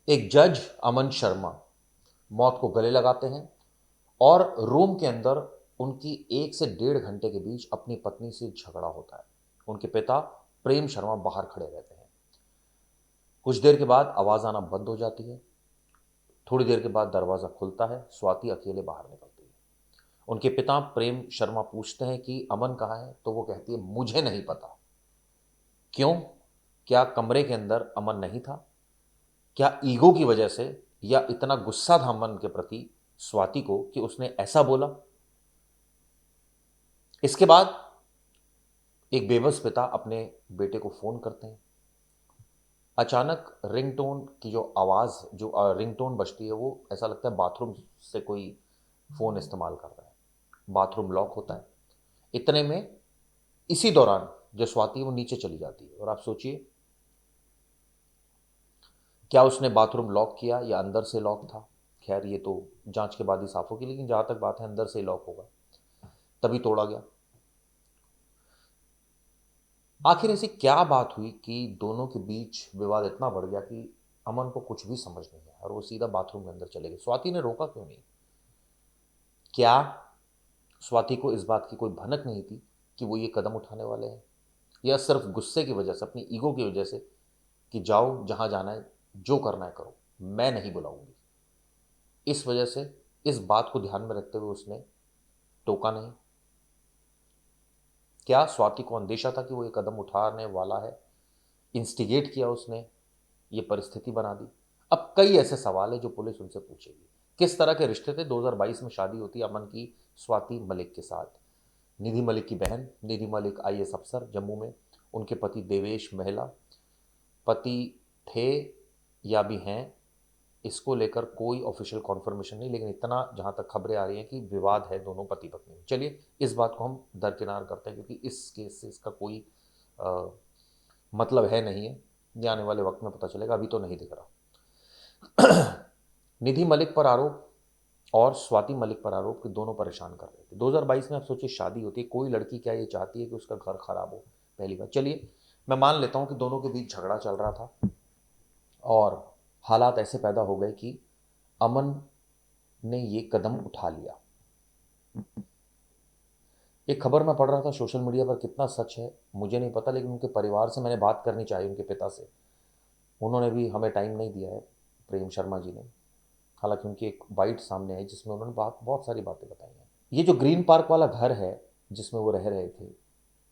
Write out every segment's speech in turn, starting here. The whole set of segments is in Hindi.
एक जज अमन शर्मा मौत को गले लगाते हैं और रूम के अंदर उनकी 1 से 1.5 घंटे के बीच अपनी पत्नी से झगड़ा होता है। उनके पिता प्रेम शर्मा बाहर खड़े रहते हैं। कुछ देर के बाद आवाज आना बंद हो जाती है। थोड़ी देर के बाद दरवाजा खुलता है। स्वाति अकेले बाहर निकलती है। उनके पिता प्रेम शर्मा पूछते हैं कि अमन कहाँ है, तो वो कहती है मुझे नहीं पता। क्यों? क्या कमरे के अंदर अमन नहीं था? क्या ईगो की वजह से, या इतना गुस्सा था अमन के प्रति स्वाति को कि उसने ऐसा बोला? इसके बाद एक बेबस पिता अपने बेटे को फोन करते हैं। अचानक रिंगटोन की जो आवाज़, जो रिंगटोन बजती है, वो ऐसा लगता है बाथरूम से कोई फ़ोन इस्तेमाल कर रहा है। बाथरूम लॉक होता है। इतने में इसी दौरान जो स्वाति है वो नीचे चली जाती है। और आप सोचिए, क्या उसने बाथरूम लॉक किया या अंदर से लॉक था? खैर ये तो जांच के बाद ही साफ होगी, लेकिन जहां तक बात है अंदर से ही लॉक होगा, तभी तोड़ा गया। आखिर ऐसी क्या बात हुई कि दोनों के बीच विवाद इतना बढ़ गया कि अमन को कुछ भी समझ नहीं आया और वो सीधा बाथरूम के अंदर चले गए? स्वाति ने रोका क्यों नहीं? क्या स्वाति को इस बात की कोई भनक नहीं थी कि वो ये कदम उठाने वाले हैं? या सिर्फ गुस्से की वजह से, अपनी ईगो की वजह से, कि जाओ जहां जाना है, जो करना है करो, मैं नहीं बुलाऊंगी, इस वजह से, इस बात को ध्यान में रखते हुए उसने टोका नहीं? क्या स्वाति को अंदेशा था कि वो ये कदम उठाने वाला है? इंस्टिगेट किया उसने, ये परिस्थिति बना दी? अब कई ऐसे सवाल है जो पुलिस उनसे पूछेगी। किस तरह के रिश्ते थे? 2022 में शादी होती है अमन की स्वाति मलिक के साथ। निधि मलिक की बहन, निधि मलिक आईएएस अफसर जम्मू में। उनके पति देवेश महिला पति थे या भी हैं, इसको लेकर कोई ऑफिशियल कॉन्फर्मेशन नहीं, लेकिन इतना जहां तक खबरें आ रही हैं कि विवाद है दोनों पति पत्नी में। चलिए इस बात को हम दरकिनार करते हैं, क्योंकि इस केस से इसका कोई अ, मतलब है नहीं है। ये आने वाले वक्त में पता चलेगा, अभी तो नहीं दिख रहा। निधि मलिक पर आरोप और स्वाति मलिक पर आरोप कि दोनों परेशान कर रहे थे। 2022 में आप सोचिए शादी होती है, कोई लड़की क्या ये चाहती है कि उसका घर खराब हो? पहली बात। चलिए मैं मान लेता हूं कि दोनों के बीच झगड़ा चल रहा था और हालात ऐसे पैदा हो गए कि अमन ने ये कदम उठा लिया। एक खबर मैं पढ़ रहा था सोशल मीडिया पर, कितना सच है मुझे नहीं पता, लेकिन उनके परिवार से मैंने बात करनी चाहिए, उनके पिता से। उन्होंने भी हमें टाइम नहीं दिया है, प्रेम शर्मा जी ने। हालांकि उनकी एक बाइट सामने आई जिसमें उन्होंने बहुत सारी बातें बताई हैं। ये जो ग्रीन पार्क वाला घर है जिसमें वो रह रहे थे,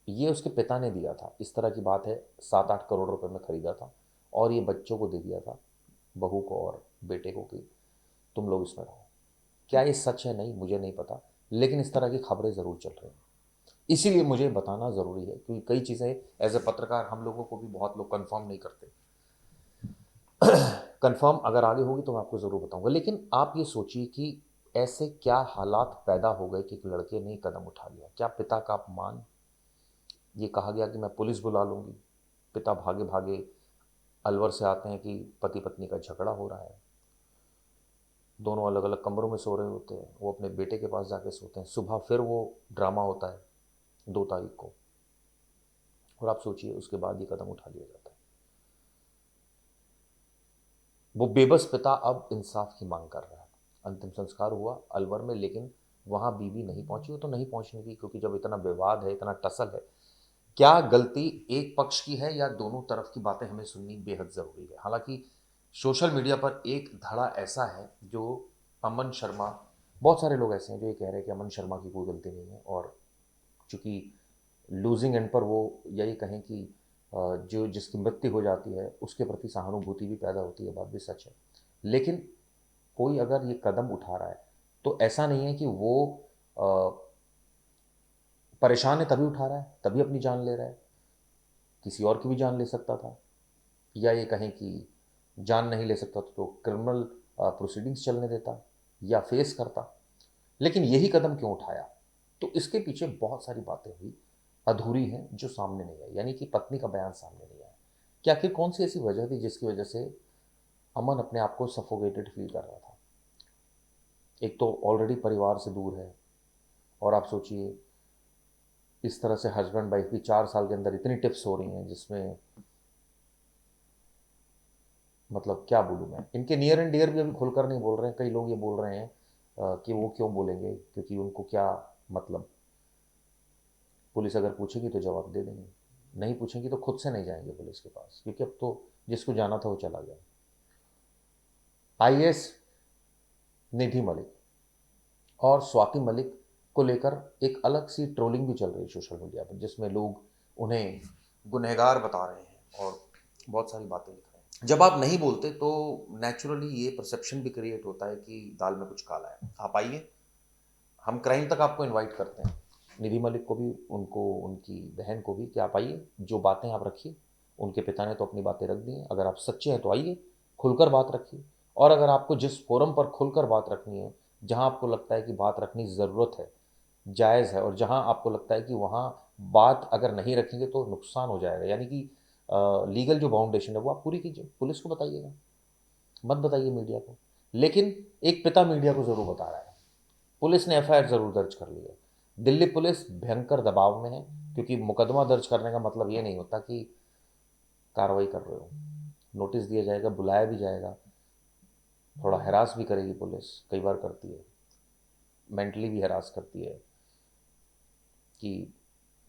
ये उसके पिता ने दिया था। इस तरह की बात है, 7-8 करोड़ रुपए में खरीदा था और ये बच्चों को दे दिया था, बहू को और बेटे को, कि तुम लोग इसमें रहो। क्या ये सच है? नहीं, मुझे नहीं पता, लेकिन इस तरह की खबरें ज़रूर चल रही हैं। इसीलिए मुझे बताना ज़रूरी है, क्योंकि कई चीज़ें एज ए पत्रकार हम लोगों को भी बहुत लोग कंफर्म नहीं करते। कंफर्म अगर आगे होगी तो मैं आपको ज़रूर बताऊंगा। लेकिन आप ये सोचिए कि ऐसे क्या हालात पैदा हो गए कि एक लड़के ने कदम उठा लिया। क्या पिता का अपमान? ये कहा गया कि मैं पुलिस बुला लूंगी। पिता भागे भागे अलवर से आते हैं कि पति पत्नी का झगड़ा हो रहा है। दोनों अलग अलग कमरों में सो रहे होते हैं, वो अपने बेटे के पास जाके सोते हैं। सुबह फिर वो ड्रामा होता है 2 तारीख को, और आप सोचिए उसके बाद ये कदम उठा लिया जाता है। वो बेबस पिता अब इंसाफ की मांग कर रहा है। अंतिम संस्कार हुआ अलवर में, लेकिन वहां बीवी नहीं पहुंची। वो तो नहीं पहुंचने की, क्योंकि जब इतना विवाद है, इतना टसल है, क्या गलती एक पक्ष की है या दोनों तरफ की बातें हमें सुननी बेहद ज़रूरी है। हालांकि सोशल मीडिया पर एक धड़ा ऐसा है जो अमन शर्मा, बहुत सारे लोग ऐसे हैं जो ये कह रहे हैं कि अमन शर्मा की कोई गलती नहीं है, और चूंकि लूजिंग एंड पर वो, यही कहें कि जो जिसकी मृत्यु हो जाती है उसके प्रति सहानुभूति भी पैदा होती है, बात भी सच है। लेकिन कोई अगर ये कदम उठा रहा है तो ऐसा नहीं है कि वो अ, परेशान है तभी उठा रहा है, तभी अपनी जान ले रहा है। किसी और की भी जान ले सकता था, या ये कहें कि जान नहीं ले सकता तो क्रिमिनल प्रोसीडिंग्स चलने देता या फेस करता। लेकिन यही कदम क्यों उठाया? तो इसके पीछे बहुत सारी बातें हुई, अधूरी हैं, जो सामने नहीं आई। यानी कि पत्नी का बयान सामने नहीं आया कि आखिर कौन सी ऐसी वजह थी जिसकी वजह से अमन अपने आप को सफोकेटेड फील कर रहा था। एक तो ऑलरेडी परिवार से दूर है, और आप सोचिए इस तरह से हस्बैंड वाइफ की 4 साल के अंदर इतनी टिप्स हो रही हैं जिसमें मतलब क्या बोलूँ मैं, इनके नियर एंड डियर भी अभी खुलकर नहीं बोल रहे हैं। कई लोग ये बोल रहे हैं कि वो क्यों बोलेंगे, क्योंकि उनको क्या मतलब, पुलिस अगर पूछेगी तो जवाब दे देंगे, नहीं पूछेंगी तो खुद से नहीं जाएंगे पुलिस के पास, क्योंकि अब तो जिसको जाना था वो चला गया। आईएएस निधि मलिक और स्वाति मलिक को लेकर एक अलग सी ट्रोलिंग भी चल रही है सोशल मीडिया पर, जिसमें लोग उन्हें गुनहगार बता रहे हैं और बहुत सारी बातें लिख रहे हैं। जब आप नहीं बोलते तो नेचुरली ये परसेप्शन भी क्रिएट होता है कि दाल में कुछ काला है। आप आइए, हम क्राइम तक आपको इनवाइट करते हैं, निधि मलिक को भी, उनको, उनकी बहन को भी, कि आप आइए, जो बातें आप रखिए। उनके पिता ने तो अपनी बातें रख दी हैं, अगर आप सच्चे हैं तो आइए, खुलकर बात रखिए। और अगर आपको जिस फोरम पर खुलकर बात रखनी है, जहां आपको लगता है कि बात रखनी ज़रूरत है, जायज़ है, और जहां आपको लगता है कि वहां बात अगर नहीं रखेंगे तो नुकसान हो जाएगा, यानी कि लीगल जो बाउंडेशन है वो आप पूरी कीजिए, पुलिस को बताइएगा, मत बताइए मीडिया को। लेकिन एक पिता मीडिया को ज़रूर बता रहा है। पुलिस ने एफआईआर ज़रूर दर्ज कर ली है। दिल्ली पुलिस भयंकर दबाव में है, क्योंकि मुकदमा दर्ज करने का मतलब ये नहीं होता कि कार्रवाई कर रहे हो। नोटिस दिया जाएगा, बुलाया भी जाएगा, थोड़ा हैरास भी करेगी पुलिस, कई बार करती है, मेंटली भी हैरास करती है, कि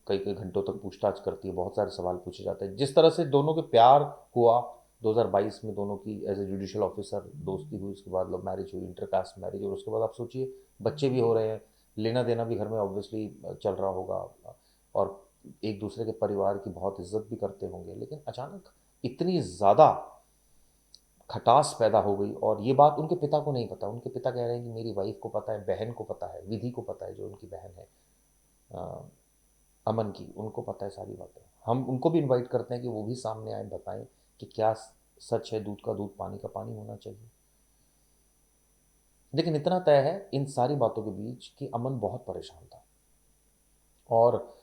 कई कई घंटों तक पूछताछ करती है, बहुत सारे सवाल पूछे जाते हैं। जिस तरह से दोनों के प्यार हुआ 2022 में, दोनों की एज ए जुडिशियल ऑफिसर दोस्ती हुई, उसके बाद लव मैरिज हुई, इंटरकास्ट मैरिज, और उसके बाद आप सोचिए बच्चे भी हो रहे हैं, लेना देना भी घर में ऑब्वियसली चल रहा होगा, और एक दूसरे के परिवार की बहुत इज्जत भी करते होंगे। लेकिन अचानक इतनी ज़्यादा खटास पैदा हो गई, और ये बात उनके पिता को नहीं पता। उनके पिता कह रहे हैं कि मेरी वाइफ को पता है, बहन को पता है, विधि को पता है, जो उनकी बहन है अमन की, उनको पता है सारी बातें। हम उनको भी इनवाइट करते हैं कि वो भी सामने आए, बताएं कि क्या सच है, दूध का दूध पानी का पानी होना चाहिए। लेकिन इतना तय है इन सारी बातों के बीच कि अमन बहुत परेशान था, और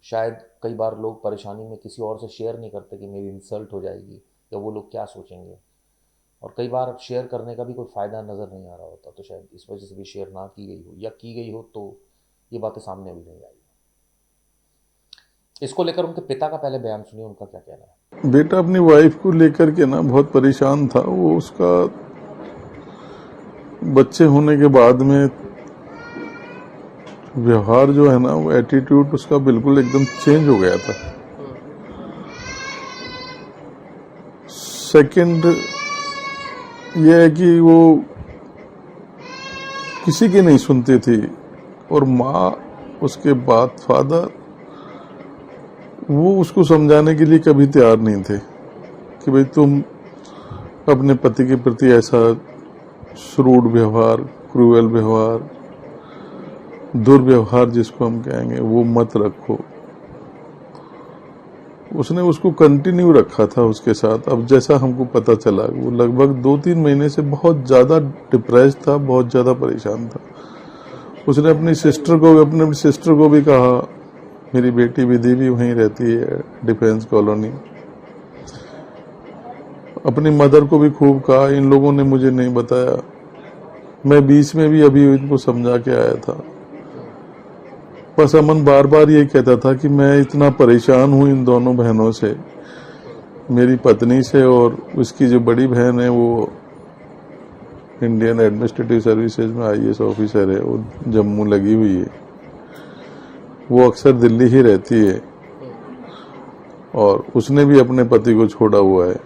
शायद कई बार लोग परेशानी में किसी और से शेयर नहीं करते कि मेरी इंसल्ट हो जाएगी या वो लोग क्या सोचेंगे, और कई बार शेयर करने का भी कोई फ़ायदा नज़र नहीं आ रहा होता, तो शायद इस वजह से भी शेयर ना की गई हो, या की गई हो तो ये बातें सामने अभी नहीं आई। इसको लेकर उनके पिता का पहले बयान सुनिए, उनका क्या कहना है। बेटा अपनी वाइफ को लेकर के ना बहुत परेशान था। वो उसका बच्चे होने के बाद में व्यवहार जो है ना, वो एटीट्यूड उसका बिल्कुल एकदम चेंज हो गया था। सेकंड ये है कि वो किसी की नहीं सुनती थी, और माँ उसके बाद फादर वो उसको समझाने के लिए कभी तैयार नहीं थे कि भाई तुम अपने पति के प्रति ऐसा श्रूड व्यवहार, क्रूएल व्यवहार, दुर्व्यवहार जिसको हम कहेंगे, वो मत रखो। उसने उसको कंटिन्यू रखा था उसके साथ। अब जैसा हमको पता चला, वो लगभग 2-3 महीने से बहुत ज्यादा डिप्रेस था, बहुत ज्यादा परेशान था। उसने अपनी सिस्टर को भी कहा, मेरी बेटी विधि भी वहीं रहती है डिफेंस कॉलोनी, अपनी मदर को भी खूब कहा। इन लोगों ने मुझे नहीं बताया, मैं बीच में भी अभी इनको समझा के आया था। बस अमन बार बार ये कहता था कि मैं इतना परेशान हूं इन दोनों बहनों से, मेरी पत्नी से, और उसकी जो बड़ी बहन है वो इंडियन एडमिनिस्ट्रेटिव सर्विसेज में आईएएस ऑफिसर है, वो जम्मू लगी हुई है, वो अक्सर दिल्ली ही रहती है, और उसने भी अपने पति को छोड़ा हुआ है,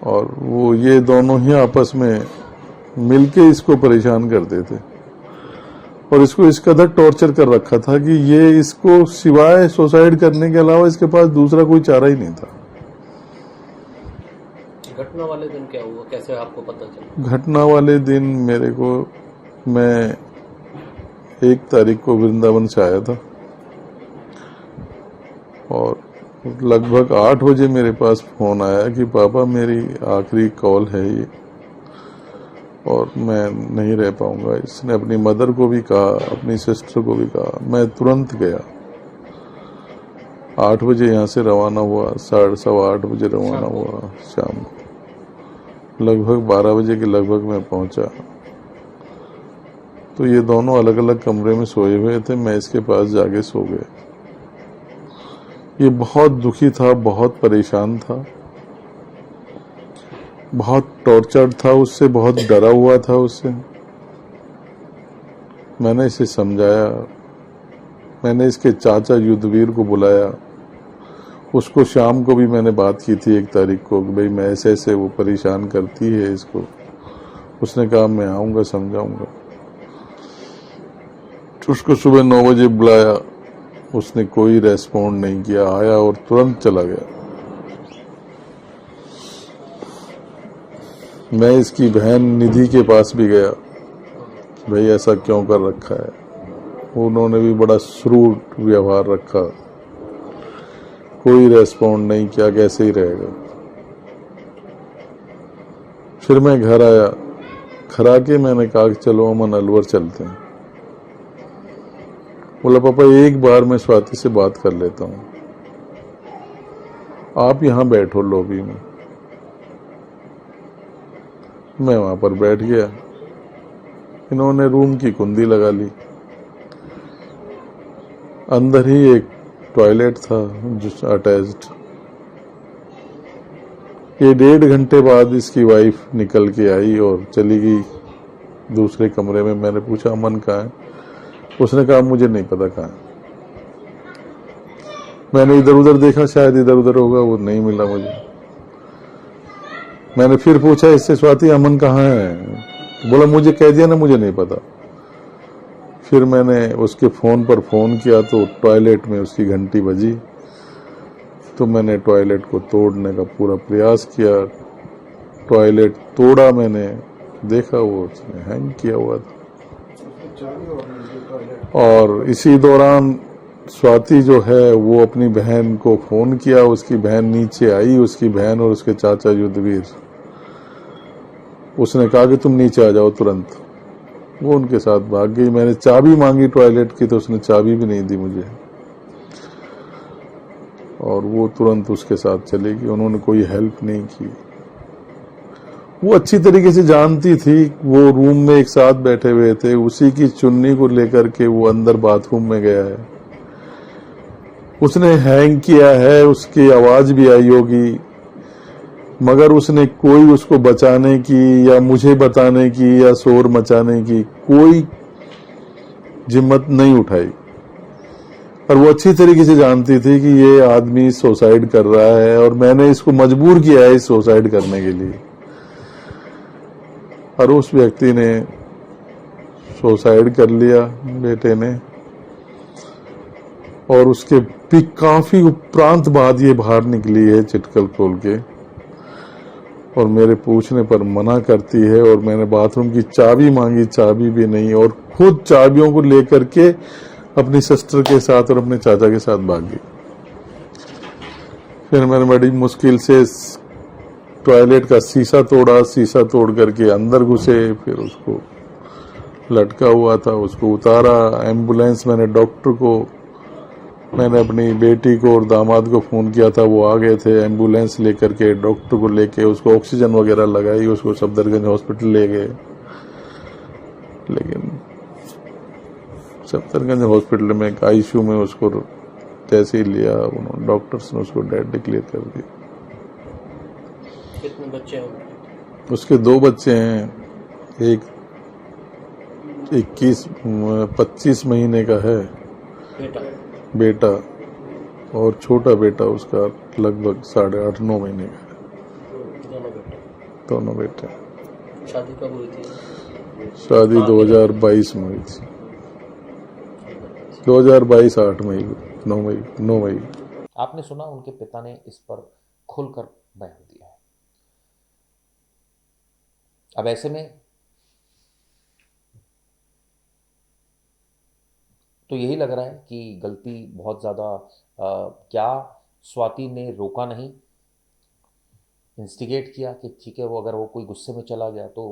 और वो ये दोनों ही आपस में मिलके इसको परेशान करते थे, और इसको इस कदर टॉर्चर कर रखा था कि ये इसको सिवाय सुसाइड करने के अलावा इसके पास दूसरा कोई चारा ही नहीं था। घटना वाले दिन क्या हुआ, कैसे आपको पता चला? घटना वाले दिन मेरे को, मैं 1 तारीख को वृंदावन से आया था, और लगभग 8 बजे मेरे पास फोन आया कि पापा मेरी आखिरी कॉल है ये, और मैं नहीं रह पाऊंगा। इसने अपनी मदर को भी कहा, अपनी सिस्टर को भी कहा। मैं तुरंत गया, 8 बजे यहाँ से रवाना हुआ, 8:30 बजे रवाना हुआ शाम को, लगभग 12 बजे के लगभग मैं पहुंचा। तो ये दोनों अलग अलग कमरे में सोए हुए थे, मैं इसके पास जाके सो गया। ये बहुत दुखी था, बहुत परेशान था, बहुत टॉर्चर्ड था उससे, बहुत डरा हुआ था उससे। मैंने इसे समझाया, मैंने इसके चाचा युद्धवीर को बुलाया, उसको शाम को भी मैंने बात की थी 1 तारीख को कि भाई मैं ऐसे ऐसे वो परेशान करती है इसको। उसने कहा मैं आऊंगा, समझाऊंगा। तो उसको सुबह 9 बजे बुलाया, उसने कोई रेस्पॉन्ड नहीं किया, आया और तुरंत चला गया। मैं इसकी बहन निधि के पास भी गया, भाई ऐसा क्यों कर रखा है। उन्होंने भी बड़ा श्रूड व्यवहार रखा, कोई रेस्पॉन्ड नहीं किया, कैसे ही रहेगा। फिर मैं घर आया, घर आके मैंने कहा कि चलो अमन अलवर चलते हैं। बोला पापा एक बार मैं स्वाति से बात कर लेता हूँ, आप यहाँ बैठो लॉबी में। मैं वहां पर बैठ गया, इन्होंने रूम की कुंडी लगा ली। अंदर ही एक टॉयलेट था जो अटैच्ड। ये 1.5 घंटे बाद इसकी वाइफ निकल के आई और चली गई दूसरे कमरे में। मैंने पूछा अमन कहाँ है, उसने कहा मुझे नहीं पता कहाँ है। मैंने इधर उधर देखा, शायद इधर उधर होगा, वो नहीं मिला मुझे। मैंने फिर पूछा इससे स्वाति अमन कहाँ है, तो बोला मुझे कह दिया ना, मुझे नहीं पता। फिर मैंने उसके फोन पर फोन किया तो टॉयलेट में उसकी घंटी बजी। तो मैंने टॉयलेट को तोड़ने का पूरा प्रयास किया, टॉयलेट तोड़ा मैंने, देखा वो उसने हैंग किया हुआ था। और इसी दौरान स्वाति जो है वो अपनी बहन को फोन किया, उसकी बहन नीचे आई, उसकी बहन और उसके चाचा युद्धवीर। उसने कहा कि तुम नीचे आ जाओ तुरंत। वो उनके साथ भाग गई। मैंने चाबी मांगी टॉयलेट की तो उसने चाबी भी नहीं दी मुझे, और वो तुरंत उसके साथ चली गई। उन्होंने कोई हेल्प नहीं की। वो अच्छी तरीके से जानती थी, वो रूम में एक साथ बैठे हुए थे, उसी की चुन्नी को लेकर के वो अंदर बाथरूम में गया है। उसने हैंग किया है, उसकी आवाज भी आई होगी, मगर उसने कोई उसको बचाने की या मुझे बताने की या शोर मचाने की कोई जिम्मत नहीं उठाई। और वो अच्छी तरीके से जानती थी कि ये आदमी सुसाइड कर रहा है और मैंने इसको मजबूर किया है इस सुसाइड करने के लिए। और उस व्यक्ति ने सुसाइड कर लिया बेटे ने, और उसके भी काफी उपरांत बाद ये बाहर निकली है चिटकल खोल के, और मेरे पूछने पर मना करती है। और मैंने बाथरूम की चाबी मांगी, चाबी भी नहीं, और खुद चाबियों को लेकर के अपनी सिस्टर के साथ और अपने चाचा के साथ भाग गई। फिर मैंने बड़ी मुश्किल से टॉयलेट का शीशा तोड़ा, शीशा तोड़ करके अंदर घुसे, फिर उसको लटका हुआ था उसको उतारा। एम्बुलेंस, मैंने डॉक्टर को, मैंने अपनी बेटी को और दामाद को फोन किया था, वो आ गए थे एम्बुलेंस लेकर के, डॉक्टर को लेके उसको ऑक्सीजन वगैरह लगाई, उसको सफदरगंज हॉस्पिटल ले गए। लेकिन सफदरगंज हॉस्पिटल में एक आईसीयू में उसको जैसे ही लिया, उन्होंने डॉक्टर्स ने उसको डेड डिक्लेयर कर दिया। कितने बच्चे हैं? उसके 2 बच्चे हैं, एक 25 महीने का है बेटा। बेटा, और छोटा बेटा उसका लगभग 8.5-9 महीने का है। दोनों बेटे। दोनों बेटे। शादी कब हुई थी? शादी 2022 में हुई थी, 2022 8 मई, 9 मई। आपने सुना उनके पिता ने इस पर खुलकर बयान दिया है। अब ऐसे में तो यही लग रहा है कि गलती बहुत ज़्यादा क्या स्वाति ने रोका नहीं, इंस्टिगेट किया कि ठीक है, वो अगर वो कोई गुस्से में चला गया तो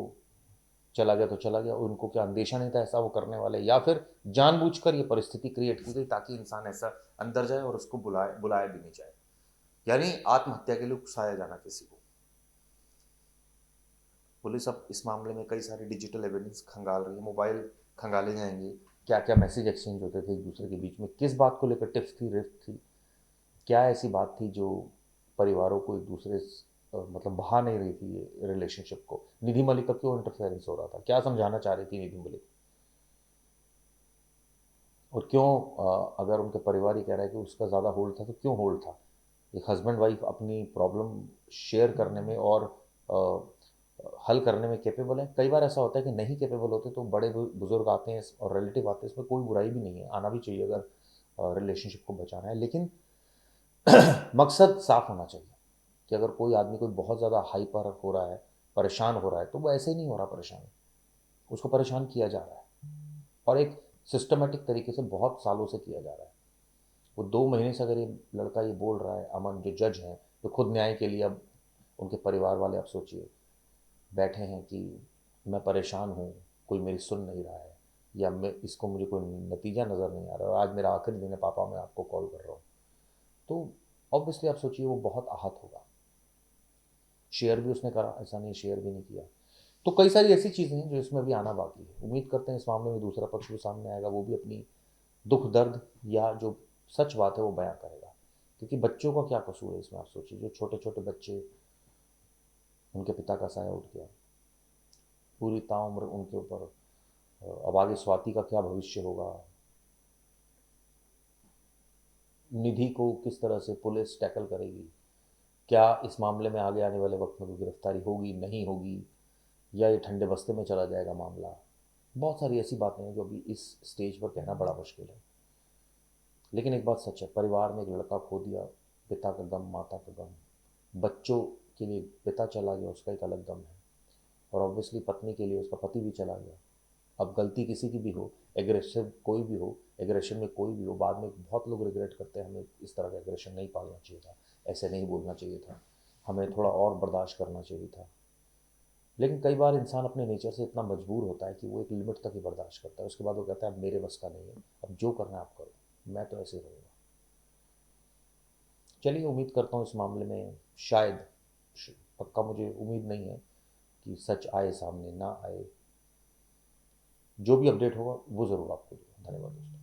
चला गया, उनको क्या अंदेशा नहीं था ऐसा वो करने वाले, या फिर जानबूझकर ये परिस्थिति क्रिएट की गई ताकि इंसान ऐसा अंदर जाए और उसको बुलाया भी नहीं जाए, यानी आत्महत्या के लिए उकसाया जाना किसी को। पुलिस अब इस मामले में कई सारे डिजिटल एविडेंस खंगाल रही है, मोबाइल खंगाले जाएंगे, क्या क्या मैसेज एक्सचेंज होते थे एक दूसरे के बीच में, किस बात को लेकर टिप्स थी, रिफ्ट थी, क्या ऐसी बात थी जो परिवारों को एक दूसरे मतलब बहा नहीं रही थी ये रिलेशनशिप को। निधि मलिक का क्यों इंटरफेरेंस हो रहा था, क्या समझाना चाह रही थी निधि मलिक? और क्यों अगर उनके परिवार ही कह रहा है कि उसका ज़्यादा होल्ड था, तो क्यों होल्ड था? एक हस्बैंड वाइफ अपनी प्रॉब्लम शेयर करने में और हल करने में कैपेबल है। कई बार ऐसा होता है कि नहीं कैपेबल होते तो बड़े बुजुर्ग आते हैं और रिलेटिव आते हैं, इसमें कोई बुराई भी नहीं है, आना भी चाहिए अगर रिलेशनशिप को बचाना है। लेकिन मकसद साफ होना चाहिए कि अगर कोई आदमी कोई बहुत ज़्यादा हाइपर हो रहा है, परेशान हो रहा है, तो वो ऐसे ही नहीं हो रहा परेशान, उसको परेशान किया जा रहा है और एक सिस्टमेटिक तरीके से बहुत सालों से किया जा रहा है। वो 2 महीने से अगर ये लड़का ये बोल रहा है, अमन जो जज हैं, जो खुद न्याय के लिए अब उनके परिवार वाले, आप सोचिए, बैठे हैं कि मैं परेशान हूँ, कोई मेरी सुन नहीं रहा है, या मैं इसको मुझे कोई नतीजा नज़र नहीं आ रहा, और आज मेरा आखिरी दिन है, पापा मैं आपको कॉल कर रहा हूँ, तो ऑब्वियसली आप सोचिए वो बहुत आहत होगा। शेयर भी उसने करा, ऐसा नहीं शेयर भी नहीं किया। तो कई सारी ऐसी चीज़ें हैं जो इसमें अभी आना बाकी है। उम्मीद करते हैं इस मामले में दूसरा पक्ष भी सामने आएगा, वो भी अपनी दुख दर्द या जो सच बात है वो बयां करेगा। क्योंकि बच्चों का क्या कसूर है इसमें, आप सोचिए, जो छोटे छोटे बच्चे, उनके पिता का साया उठ गया, पूरी ताउम्र उनके ऊपर, अब आगे स्वाति का क्या भविष्य होगा, निधि को किस तरह से पुलिस टैकल करेगी, क्या इस मामले में आगे आने वाले वक्त में कोई गिरफ्तारी होगी नहीं होगी, या ये ठंडे बस्ते में चला जाएगा मामला। बहुत सारी ऐसी बातें हैं जो अभी इस स्टेज पर कहना बड़ा मुश्किल है। लेकिन एक बात सच है, परिवार में एक लड़का खो दिया, पिता का गम, माता का गम, बच्चों के लिए पिता चला गया, उसका एक अलग गम है, और ऑब्वियसली पत्नी के लिए उसका पति भी चला गया। अब गलती किसी की भी हो, एग्रेसिव कोई भी हो, एग्रेशन में कोई भी हो, बाद में बहुत लोग रिग्रेट करते हैं, हमें इस तरह का एग्रेशन नहीं पालना चाहिए था, ऐसे नहीं बोलना चाहिए था, हमें थोड़ा और बर्दाश्त करना चाहिए था। लेकिन कई बार इंसान अपने नेचर से इतना मजबूर होता है कि वो एक लिमिट तक ही बर्दाश्त करता है, उसके बाद वो कहता है अब मेरे बस का नहीं है, अब जो करना है आप करो, मैं तो ऐसे ही रहूँगा। चलिए, उम्मीद करता हूँ इस मामले में शायद, पक्का मुझे उम्मीद नहीं है कि सच आए सामने, ना आए, जो भी अपडेट होगा वो ज़रूर आपको दूंगा। धन्यवाद दोस्तों।